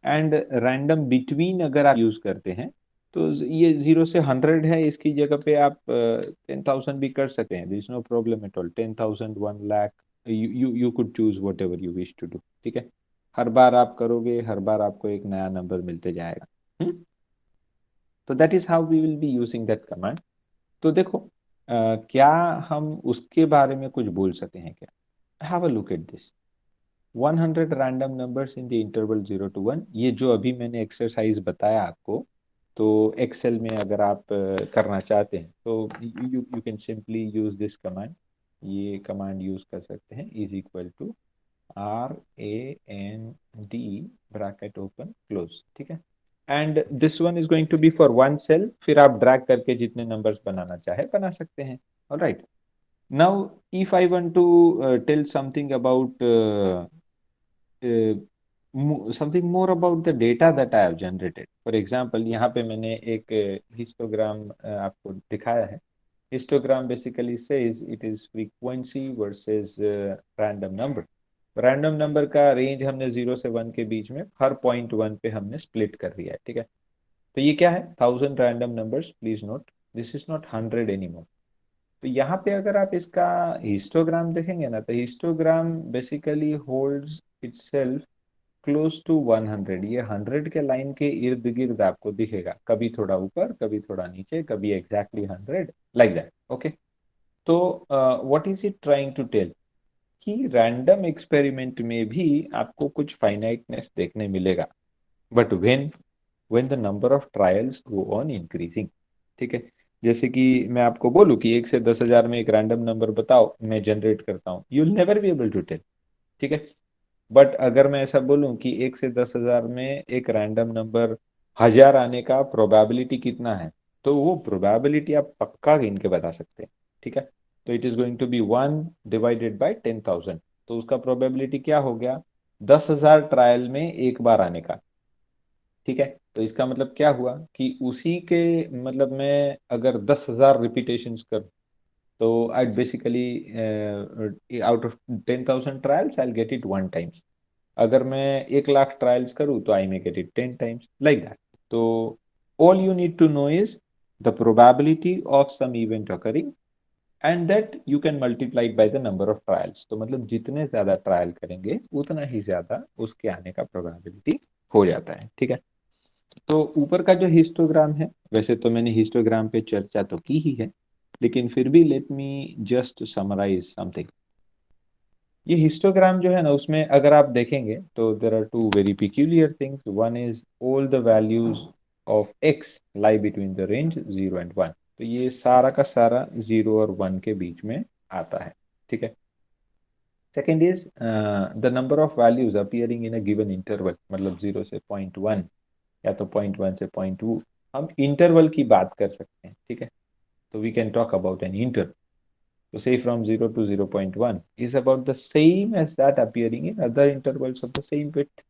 एंड रैंडम बिटवीन अगर आप यूज करते हैं, तो ये 0 से 100 है, इसकी जगह पे आप 10,000 भी कर सकते हैं, this no problem at all. 10,000, 1 lakh, you could choose whatever you wish to do. ठीक है, हर बार आप करोगे, हर बार आपको एक नया नंबर मिलते जाएगा। तो that is how we will be using that command. तो देखो, क्या हम उसके बारे में कुछ बोल सकते हैं क्या? Have a look at this, 100 random numbers in the interval 0 to 1। ये जो अभी मैंने एक्सरसाइज बताया आपको, तो एक्सेल में अगर आप करना चाहते हैं, तो you you can simply use this command. ये कमांड यूज कर सकते हैं, is equal to RAND bracket open close. ठीक है, and this one is going to be for one cell, फिर आप ड्रैग करके जितने नंबर्स बनाना चाहे बना सकते हैं। Alright, now if I want to tell something about something more about the data that I have generated. For example, यहाँ पे मैंने एक हिस्टोग्राम आपको दिखाया है। Histogram basically says it is frequency versus random number. Random number का रेंज हमने 0 से 1 के बीच में हर पॉइंट 1 पे हमने स्प्लिट कर दिया है। ठीक है, तो ये क्या है, 1,000 random numbers, please note this is not 100 any more. तो यहाँ पे अगर आप इसका हिस्टोग्राम देखेंगे ना, तो histogram basically holds itself close to 100। ये 100 के लाइन के इर्द गिर्द आपको दिखेगा, कभी थोड़ा ऊपर, कभी थोड़ा नीचे, कभी एग्जैक्टली 100, लाइक दैट। ओके, तो what is it trying to tell, कि रैंडम एक्सपेरिमेंट में भी आपको कुछ फाइनाइटनेस देखने मिलेगा, but when the number of trials go on increasing. ठीक है, जैसे कि मैं आपको बोलूं कि 1 से 10,000 में एक रैंडम नंबर बताओ, मैं जनरेट करता हूँ, you will never be able to tell. ठीक है, बट अगर मैं ऐसा बोलूं कि 1 से 10,000 में एक रैंडम नंबर 1,000 आने का प्रोबेबिलिटी कितना है, तो वो प्रोबेबिलिटी आप पक्का गिन के बता सकते हैं। ठीक है, तो it is going to be 1/10,000। तो उसका प्रोबेबिलिटी क्या हो गया, 10,000 ट्रायल में एक बार आने का। ठीक है, तो इसका मतलब क्या हुआ कि उसी के मतलब मैं अगर 10,000 रिपीटेशंस कर, तो I basically out of 10,000 trials I get it 1 times. अगर मैं 1 लाख ट्रायल्स करूँ तो I may get it 10 times, like that. तो all you need to know is the probability of some event occurring and that you can multiply by the number of trials. तो मतलब जितने ज्यादा ट्रायल करेंगे उतना ही ज्यादा उसके आने का प्रोबेबिलिटी हो जाता है। ठीक है, तो ऊपर का जो हिस्टोग्राम है, वैसे तो मैंने हिस्टोग्राम पे चर्चा तो की ही है, लेकिन फिर भी let me just summarise something. ये हिस्टोग्राम जो है ना, उसमें अगर आप देखेंगे तो there are two very peculiar things. One is all the values of x lie between the range 0 and 1। तो ये सारा का सारा 0 और 1 के बीच में आता है। ठीक है, second is the number of values appearing in a given interval, मतलब 0 से 0.1 या तो 0.1 से 0.2। हम इंटरवल की बात कर सकते हैं। ठीक है, तो we can talk about an interval. So say from 0 to 0.1 is about the same as that appearing in other intervals of the same width।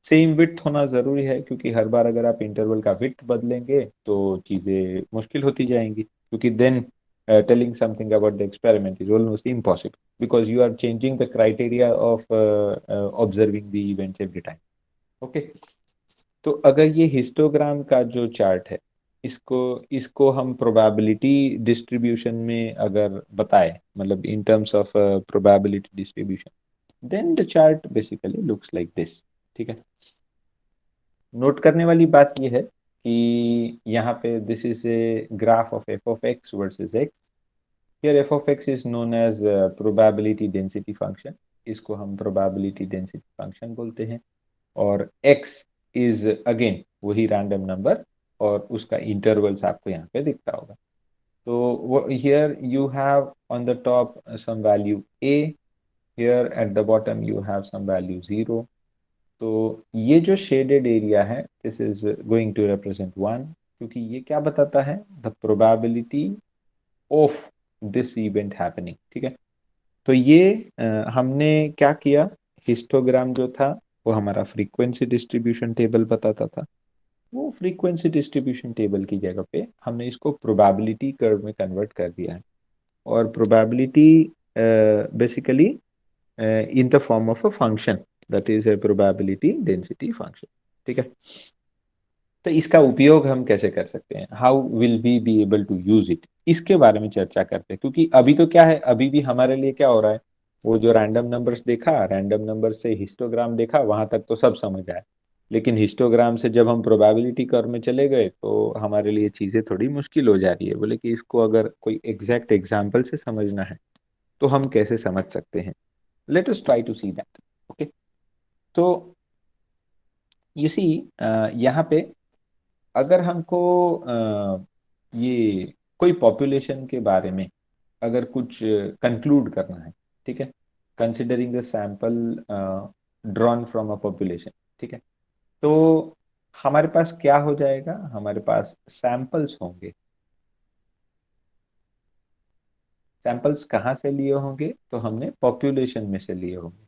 Same width होना जरूरी है, क्योंकि हर बार अगर आप इंटरवल का विड्थ बदलेंगे तो चीजें मुश्किल होती जाएंगी, क्योंकि then telling something about the experiment is almost impossible, because you are changing the criteria of observing the events every time. Okay, तो अगर ये हिस्टोग्राम का जो चार्ट है, इसको इसको हम प्रोबेबिलिटी डिस्ट्रीब्यूशन में अगर बताए, मतलब in terms of probability distribution, then the chart basically looks like this. ठीक है, नोट करने वाली बात यह है कि यहाँ पे this is a graph of f of x versus x. Here f of x is known as probability density function, इसको हम प्रोबेबिलिटी डेंसिटी फंक्शन बोलते हैं। और x इज अगेन वही रैंडम नंबर, और उसका इंटरवल्स आपको यहाँ पे दिखता होगा। तो here you have on the top some value a, here at the bottom you have some value 0। तो ये जो शेडेड एरिया है, this is going to represent 1, क्योंकि ये क्या बताता है, the probability of this event happening. ठीक है, तो ये हमने क्या किया, हिस्टोग्राम जो था वो हमारा फ्रीक्वेंसी डिस्ट्रीब्यूशन टेबल बताता था। वो फ्रीक्वेंसी डिस्ट्रीब्यूशन टेबल की जगह पे हमने इसको प्रोबेबिलिटी कर्व में कन्वर्ट कर दिया है। और probability basically in the form of a function, that is a probability density function. ठीक है, तो इसका उपयोग हम कैसे कर सकते हैं, how will we be able to use it, इसके बारे में चर्चा करते हैं। क्योंकि अभी तो क्या है, अभी भी हमारे लिए क्या हो रहा है, वो जो रैंडम नंबर्स देखा, रैंडम नंबर से हिस्टोग्राम देखा, वहां तक तो सब समझ आया। लेकिन हिस्टोग्राम से जब हम प्रोबेबिलिटी कर्व में चले गए तो हमारे लिए चीजें थोड़ी मुश्किल हो जा रही है। बोले कि इसको अगर कोई एग्जैक्ट एग्जाम्पल से समझना है तो हम कैसे समझ सकते हैं। Let us try to see that. Okay, तो यू सी यहाँ पे अगर हमको ये कोई पॉपुलेशन के बारे में अगर कुछ कंक्लूड करना है, ठीक है, considering the sample drawn from a population. ठीक है, तो हमारे पास क्या हो जाएगा, हमारे पास सैंपल्स होंगे। सैंपल्स कहाँ से लिए होंगे, तो हमने पॉपुलेशन में से लिए होंगे।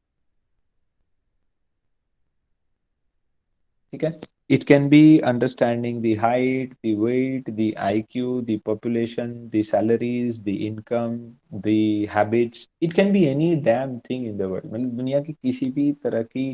ठीक है, it can be understanding the height, the weight, the IQ, the population, the salaries, the income, the habits, it can be any damn thing in the world। मतलब दुनिया की किसी भी तरह की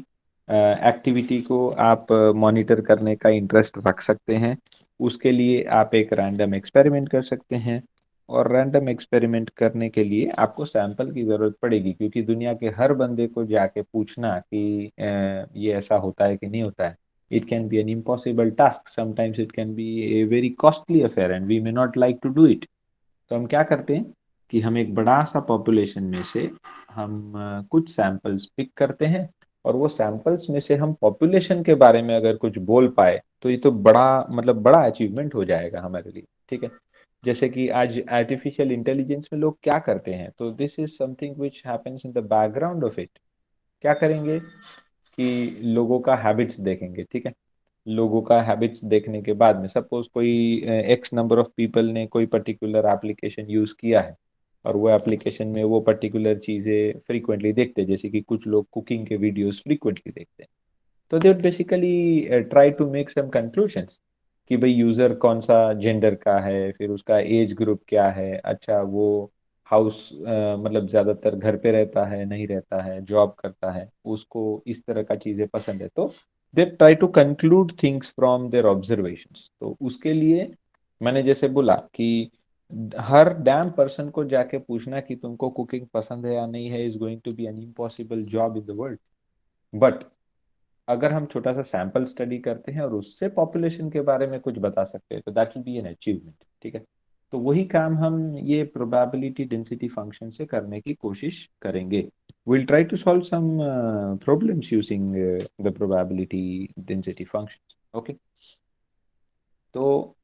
एक्टिविटी को आप मॉनिटर करने का इंटरेस्ट रख सकते हैं। उसके लिए आप एक रैंडम एक्सपेरिमेंट कर सकते हैं, और रैंडम एक्सपेरिमेंट करने के लिए आपको सैंपल की जरूरत पड़ेगी, क्योंकि दुनिया के हर बंदे को जाके पूछना कि ये ऐसा होता है कि नहीं होता है, it can be an impossible task, sometimes it can be a very costly affair and we may not like to do it। तो हम क्या करते हैं कि हम एक बड़ा सा पॉपुलेशन में से हम कुछ सैंपल्स पिक करते हैं, और वो सैंपल्स में से हम पॉपुलेशन के बारे में अगर कुछ बोल पाए तो ये तो बड़ा मतलब बड़ा अचीवमेंट हो जाएगा हमारे लिए। ठीक है, जैसे कि आज आर्टिफिशियल इंटेलिजेंस में लोग क्या करते हैं, तो this is something which happens in the background of it. क्या करेंगे कि लोगों का हैबिट्स देखेंगे। ठीक है, लोगों का हैबिट्स देखने के बाद में सपोज कोई एक्स नंबर ऑफ पीपल ने कोई पर्टिकुलर एप्लीकेशन यूज किया है, और वो एप्लीकेशन में वो पर्टिकुलर चीज़ें फ्रीक्वेंटली देखते हैं, जैसे कि कुछ लोग कुकिंग के वीडियोस फ्रीक्वेंटली देखते हैं, तो they basically try to make some conclusions कि भाई यूजर कौन सा जेंडर का है, फिर उसका एज ग्रुप क्या है, अच्छा वो हाउस मतलब ज्यादातर घर पे रहता है, नहीं रहता है, जॉब करता है, उसको इस तरह का चीजें पसंद है, तो they try to conclude things from their observations. तो उसके लिए मैंने जैसे बोला कि हर डैम पर्सन को जाके पूछना कि तुमको कुकिंग पसंद है या नहीं है is going to be an impossible job in the world. But अगर हम छोटा सा सैंपल स्टडी करते हैं और उससे पॉपुलेशन के बारे में कुछ बता सकते हैं तो that will B an achievement. ठीक है, तो वही काम हम ये प्रोबेबिलिटी डेंसिटी फंक्शन से करने की कोशिश करेंगे। Will try to solve some problems using the probability density function. Okay, तो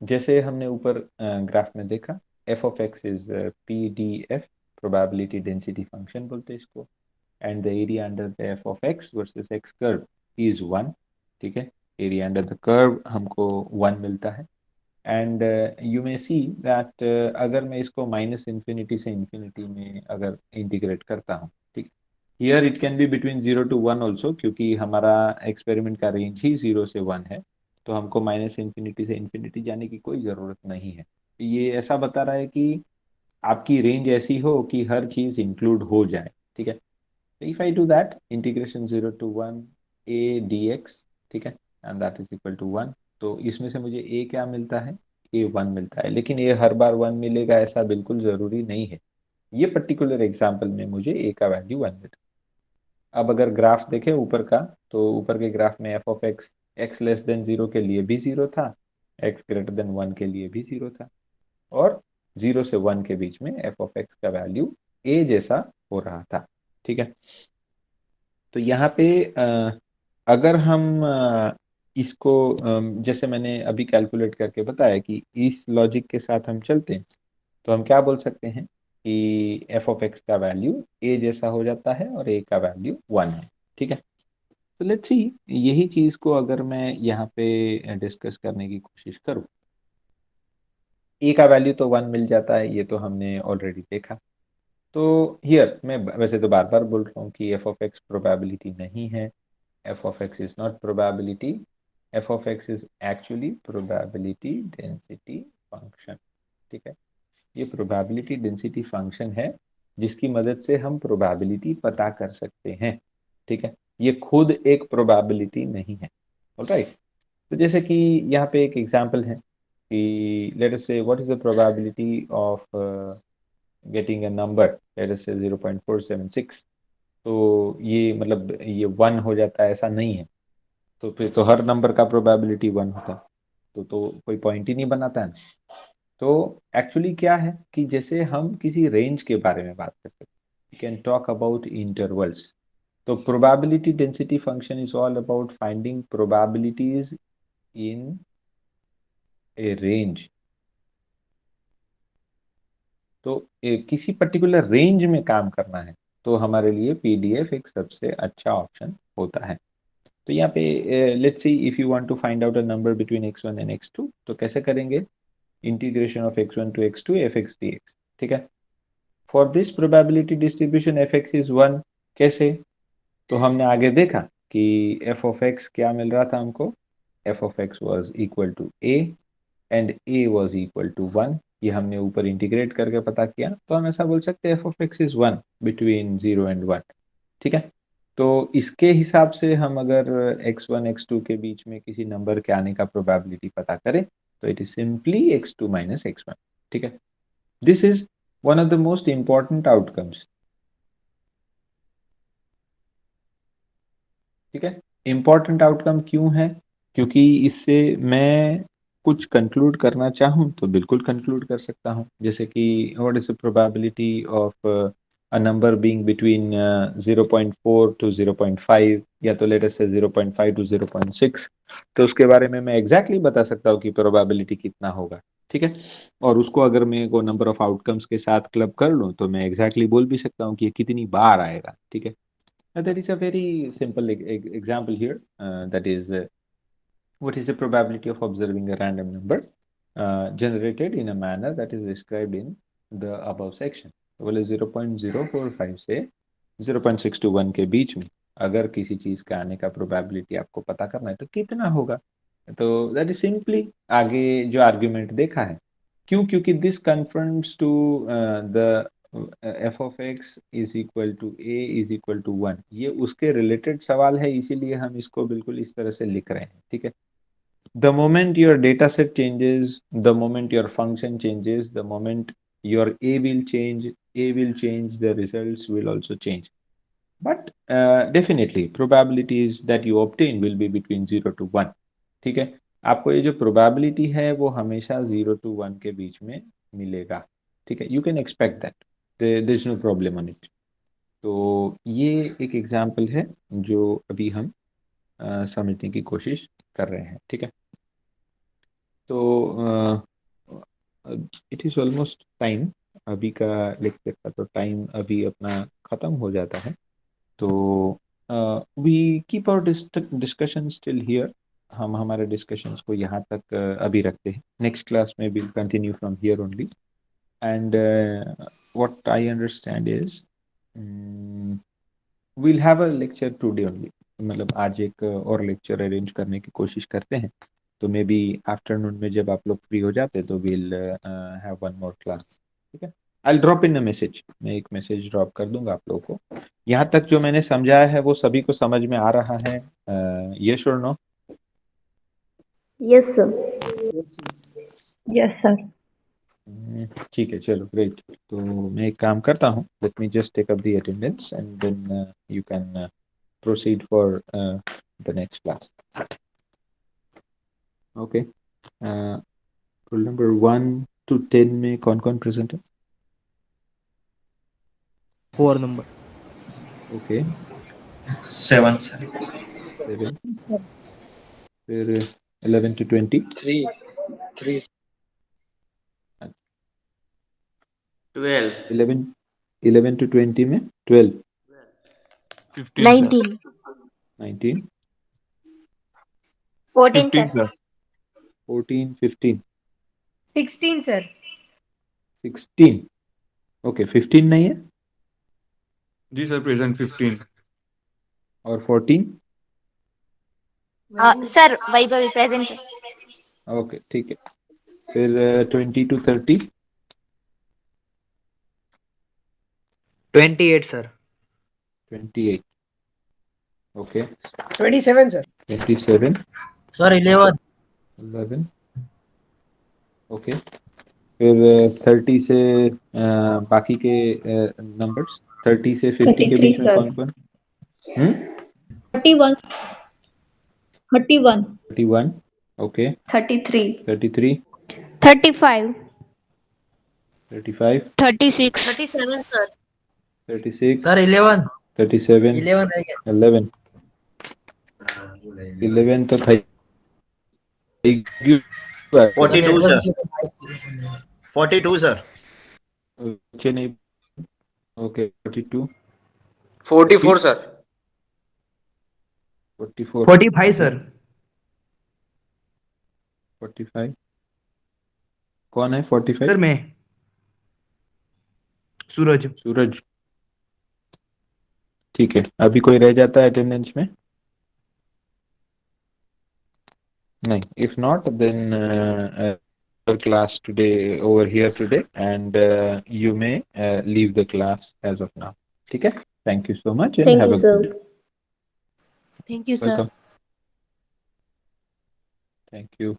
जैसे हमने ऊपर ग्राफ में देखा, f of x is P D F, probability density function बोलते हैं इसको, and the area under the f of x versus x curve is 1। ठीक है, एरिया अंडर द कर्व हमको 1 मिलता है। And you may C that अगर मैं इसको माइनस इन्फिनिटी से इन्फिनिटी में अगर इंटीग्रेट करता हूँ, ठीक, here it can be between 0 to 1 also, क्योंकि हमारा एक्सपेरिमेंट का रेंज ही 0 से 1 है, तो हमको माइनस इन्फिनिटी से इन्फिनिटी जाने की कोई ज़रूरत नहीं है। ये ऐसा बता रहा है कि आपकी रेंज ऐसी हो कि हर चीज़ इंक्लूड हो जाए। ठीक है, if I do that, integration 0 to 1 a dx, ठीक है, and that is equal to 1, तो इसमें से मुझे a क्या मिलता है, a 1 मिलता है, लेकिन ये हर बार 1 मिलेगा ऐसा बिल्कुल जरूरी नहीं है। ये पर्टिकुलर एग्जांपल में मुझे a का वैल्यू 1 मिला। अब अगर ग्राफ देखें ऊपर का, तो ऊपर के ग्राफ में f of x x less than 0 के लिए भी 0 था, x ग्रेटर देन 1 के लिए भी 0 था, और 0 से 1 के बीच में f ऑफ x का वैल्यू a जैसा हो रहा था। ठीक है, तो यहाँ पे अगर हम इसको जैसे मैंने अभी कैलकुलेट करके बताया कि इस लॉजिक के साथ हम चलते हैं, तो हम क्या बोल सकते हैं कि एफ ऑफ एक्स का वैल्यू ए जैसा हो जाता है और ए का वैल्यू 1 है। ठीक है, तो लेट्स सी, यही चीज को अगर मैं यहाँ पे डिस्कस करने की कोशिश करूँ, ए का वैल्यू तो 1 मिल जाता है, ये तो हमने ऑलरेडी देखा। तो हियर मैं वैसे तो बार बार बोल रहा हूँ कि एफ ऑफ एक्स प्रोबेबिलिटी नहीं है, f of x is not probability, f of x is actually probability density function। ठीक है, ये probability density function है जिसकी मदद से हम probability पता कर सकते हैं। ठीक है, ये खुद एक probability नहीं है। ऑलराइट, तो जैसे कि यहाँ पे एक एग्जांपल है कि let us say what is the probability of getting a number, let us say 0.476, तो ये मतलब ये 1 हो जाता है ऐसा नहीं है, तो फिर तो हर नंबर का प्रोबेबिलिटी 1 होता है, तो कोई पॉइंट ही नहीं बनाता है ना। तो एक्चुअली क्या है कि जैसे हम किसी रेंज के बारे में बात कर सकते हैं, we can talk about intervals. तो probability density function is all about finding probabilities in a range. तो किसी पर्टिकुलर रेंज में काम करना है तो हमारे लिए पीडीएफ एक सबसे अच्छा ऑप्शन होता है। तो यहाँ पे let's see, if you want to find out a number between x1 and x2, तो कैसे करेंगे, integration of x1 to x2 fx dx। ठीक है, for this probability distribution fx is 1। कैसे, तो हमने आगे देखा कि f ऑफ x क्या मिल रहा था हमको, f of x was equal to a and a was equal to 1। ये हमने ऊपर इंटीग्रेट करके पता किया, तो हम ऐसा बोल सकते हैं f of x is 1 between 0 and 1। ठीक है, तो इसके हिसाब से हम अगर x1 x2 के बीच में किसी नंबर के आने का प्रोबेबिलिटी पता करें, तो it is simply x2 minus x1। ठीक है, this is one of the most important outcomes. ठीक है, इंपॉर्टेंट आउटकम क्यों है, क्योंकि इससे मैं कुछ कंक्लूड करना चाहूँ तो बिल्कुल कंक्लूड कर सकता हूँ, जैसे कि what is the probability of a number being between 0.4 to 0.5, या तो लेट अस से 0.5 टू 0.6, तो उसके बारे में मैं एग्जैक्टली बता सकता हूँ कि प्रोबेबिलिटी कितना होगा। ठीक है, और उसको अगर मैं को नंबर ऑफ आउटकम्स के साथ क्लब कर लूँ तो मैं एग्जैक्टली बोल भी सकता हूँ कि ये कितनी बार आएगा। ठीक है, there is a very simple example here, that is, what is the probability of observing a random number generated in a manner that is described in the above section. तो बोले 0.045 से 0.621 के बीच में अगर किसी चीज का आने का प्रोबेबिलिटी आपको पता करना है तो कितना होगा। तो दैट इज सिंपली आगे जो आर्ग्यूमेंट देखा है। क्यों? क्योंकि this confirms to the f of x is equal to a is equal to 1। ये उसके रिलेटेड सवाल है, इसीलिए हम इसको बिल्कुल इस तरह से लिख रहे हैं। ठीक है। The moment your data set changes, the moment your function changes, the moment your A will change, the results will also change. But definitely probabilities that you obtain will be between 0 to 1। ठीक है। आपको ये जो probability है वो हमेशा 0 to 1 के बीच में मिलेगा। ठीक है। You can expect that, there's no problem on it। तो ये एक एग्जाम्पल है जो अभी हम समझने की कोशिश कर रहे हैं। ठीक है। तो इट इज ऑलमोस्ट टाइम। अभी का लेक्चर का तो टाइम अभी अपना खत्म हो जाता है। तो we keep our discussion still here. हम हमारे डिस्कशंस को यहाँ तक अभी रखते हैं। नेक्स्ट क्लास में will continue from here only. And what I understand is we'll have a lecture today only। मतलब आज एक और लेक्चर अरेंज करने की कोशिश करते हैं। तो मे बी आफ्टरनून में जब आप लोग फ्री हो जाते तो will have one more class. ठीक है। आई ड्रॉप इन अ मैसेज। मैं एक मैसेज ड्रॉप कर दूंगा आप लोगों को। यहाँ तक जो मैंने समझाया है वो सभी को समझ में आ रहा है? यस और no? Yes, sir. Yes sir. ठीक है, चलो ग्रेट। तो मैं एक काम करता हूँ, let me just take up the attendance and then you can proceed for the next class। Okay। Roll number 1 to 10 में कौन कौन प्रेजेंट है? 4 नंबर। ओके। 7 सर। 7। फिर 11 to 20। 3 12 11 to 20 में 12। 15 sir। 19. 19। 14, 15 sir. sir। 14, 15, 16 sir. 16। Okay, 15 नहीं है? जी सर प्रेजेंट 15। और 14? Sir, Vaibhavi present, sir. Okay, ठीक है। फिर 20 to 30। 28 sir. 28। Okay. 27 sir। 27। Sir 11 11। Okay. फिर 30 से बाकी के नंबर्स 30 से 50 के 33 बीच में सर। कौन कौन? 31 31 31। ओके। 33 33। 35 35। 36 37 sir। 36। सर 11 37। 11 रह गया। 11। 11 तो था। 42 सर। 42 सर। बच्चे नहीं। ओके, 42। 44 सर। 44। 45 सर। 45। कौन है 45? सर मैं सूरज। सूरज। ठीक है। अभी कोई रह जाता है अटेंडेंस में? नहीं। If not then class today over here today and you may leave the class as of now। ठीक है। Thank you so much and Thank have you, a sir. good day। Thank you sir। Welcome। Thank you।